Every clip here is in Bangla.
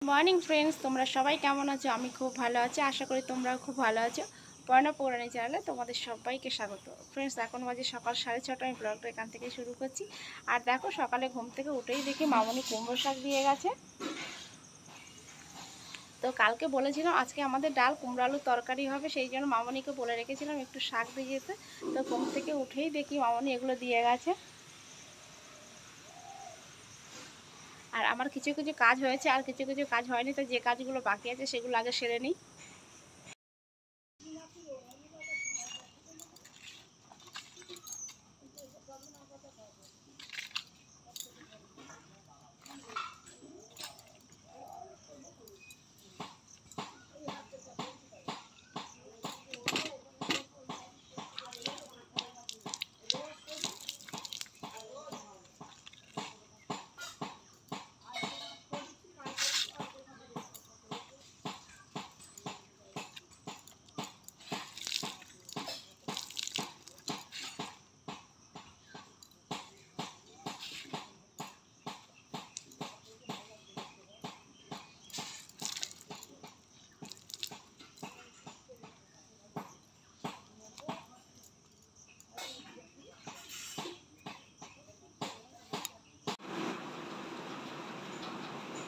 মর্নিং ফ্রেন্ডস, তোমরা সবাই কেমন আছো? আমি খুব ভালো আছি, আশা করি তোমরাও খুব ভালো আছো। পয়না পৌরাণী চ্যানেলে তোমাদের সবাইকে স্বাগত। ফ্রেন্ডস, এখন বাজে সকাল 6:30। আমি ব্লগটা এখান থেকে শুরু করছি। আর দেখো, সকালে ঘুম থেকে উঠেই দেখি মামনি কুমড়ো শাক দিয়ে গেছে। তো কালকে বলেছিলাম আজকে আমাদের ডাল কুমড়ো আলুর তরকারি হবে, সেই জন্য মামনিকে বলে রেখেছিলাম একটু শাক দিয়ে যেতে। তো ঘুম থেকে উঠেই দেখি মামনি এগুলো দিয়ে গেছে। আর আমার কিছু কিছু কাজ হয়েছে আর কিছু কিছু কাজ হয়নি, তো যে কাজগুলো বাকি আছে সেগুলো আগে সেরে নিই।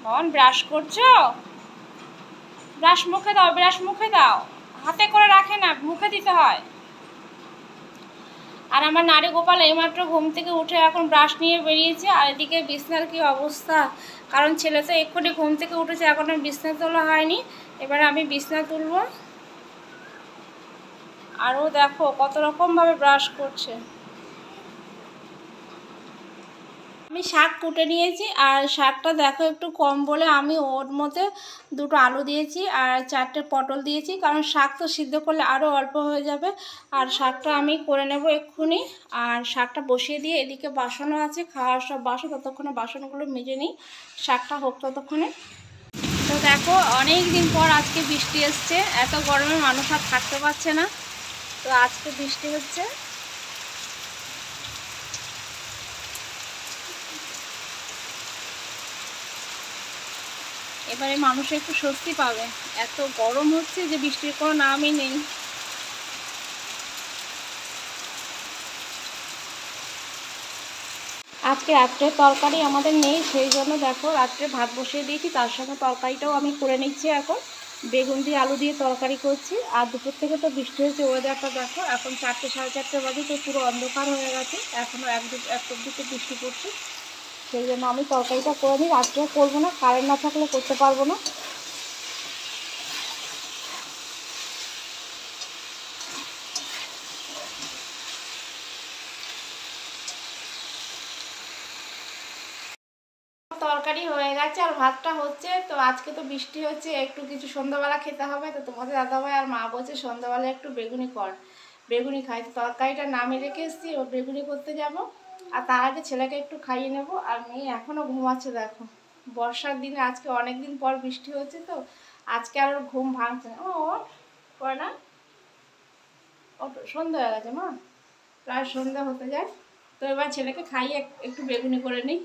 মন ব্রাশ করছো? ব্রাশ মুখে দাও, ব্রাশ মুখে দাও, হাতে করে রাখে না, মুখে দিতে হয়। আর আমার নারী গোপাল এইমাত্র ঘুম থেকে উঠে এখন ব্রাশ নিয়ে বেরিয়েছে। আর এদিকে বিছনার কি অবস্থা, কারণ ছেলে তো এক্ষুনি ঘুম থেকে উঠেছে, এখনো বিছনা তোলা হয়নি। এবারে আমি বিছনা তুলবো। আরও দেখো কত রকমভাবে ব্রাশ করছে। আমি শাক কুটে নিয়েছি, আর শাকটা দেখো একটু কম বলে আমি ওর মধ্যে 2টো আলু দিয়েছি আর 4টে পটল দিয়েছি, কারণ শাক তো সিদ্ধ করলে আরও অল্প হয়ে যাবে। আর শাকটা আমি করে নেব এক্ষুনি। আর শাকটা বসিয়ে দিয়ে এদিকে বাসনও আছে, খাওয়ার সব বাসন, ততক্ষণে বাসনগুলো মেজে নিই, শাকটা হোক ততক্ষণে। তো দেখো, অনেক দিন পর আজকে বৃষ্টি এসছে। এত গরমে মানুষ আর থাকতে পারছে না, তো আজকে বৃষ্টি হচ্ছে। এবারে মানুষ একটু স্বস্তি পাবে, এত গরম হচ্ছে যে বৃষ্টির কোনো নামই নেই। আজকে রাত্রে তরকারি আমাদের নেই, সেই জন্য দেখো রাত্রে ভাত বসিয়ে দিয়েছি, তার সঙ্গে তরকারিটাও আমি করে নিচ্ছি। এখন বেগুন দিয়ে আলু দিয়ে তরকারি করছি। আর দুপুর থেকে তো বৃষ্টি হয়েছে, ওয়েদারটা দেখো, এখন 4টে 4:30 বাজে, তো পুরো অন্ধকার হয়ে গেছে, এখনও একটার দিকে বৃষ্টি পড়ছে। সেই জন্য আমি তরকারিটা করে নিই, রাত্রে করবো না, কারেন্ট না থাকলে করতে পারবো না। তরকারি হয়ে গেছে আর ভাতটা হচ্ছে। তো আজকে তো বৃষ্টি হচ্ছে, একটু কিছু সন্ধ্যাবেলা খেতে হবে। তো তোমাদের দাদাভাই আর মা বলছে সন্ধ্যাবেলা একটু বেগুনি কর, বেগুনি খাই। তো তরকারিটা নামিয়ে রেখে এসেছি, ও বেগুনি করতে যাব। আর তার আগে ছেলেকে একটু খাইয়ে নেব। আর মেয়ে এখনও ঘুমাচ্ছে দেখো, বর্ষার দিনে আজকে অনেক দিন পর বৃষ্টি হচ্ছে, তো আজকে আর ওর ঘুম ভাঙছে না। ও করে না, ওটো সন্ধ্যা হয়ে গেছে মা, প্রায় সন্ধ্যা হতে যায়। তো এবার ছেলেকে খাইয়ে একটু বেগুনি করে নিই।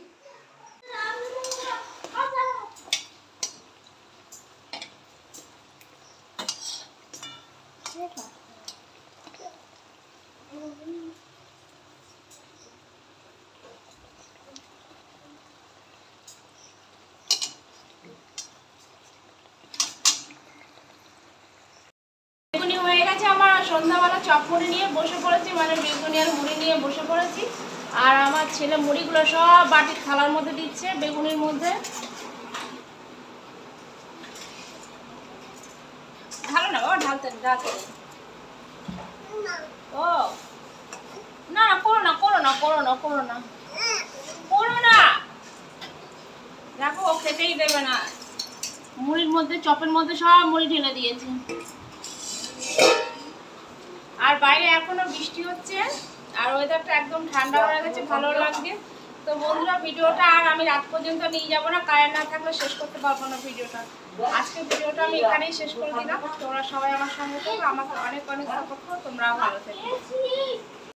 বেগুনি হয়ে গেছে আমার। সন্ধ্যাবেলা চপ মুড়ি নিয়ে বসে পড়েছি, মানে বেগুনি আর মুড়ি নিয়ে বসে পড়েছি। আর আমার ছেলে মুড়িগুলো সব বাটির থালার মধ্যে দিচ্ছে বেগুনির মধ্যে। ঢালো না বাবা, ঢালতে ঢালতে। ও না, করো না করো না করো না করো না করো না, দেখো ও খেতেই দেবে না। মুড়ির মধ্যে, চপের মধ্যে সব মুড়ি ঢেলে দিয়েছে। আর বাইরে এখনো বৃষ্টি হচ্ছে, আর ওয়েদারটা একদম ঠান্ডা হয়ে গেছে, ভালো লাগছে। তো বন্ধুরা, ভিডিওটা আর আমি রাত পর্যন্ত নিয়ে যাবো না, কারেন্ট না থাকলে শেষ করতে পারবো না ভিডিওটা। আজকে ভিডিওটা আমি এখানেই শেষ করে দিলাম। তোমরা সবাই আমার সঙ্গে থাকো, আমাকে অনেক অনেক সাপোর্ট করো, তোমরাও ভালো থেকো।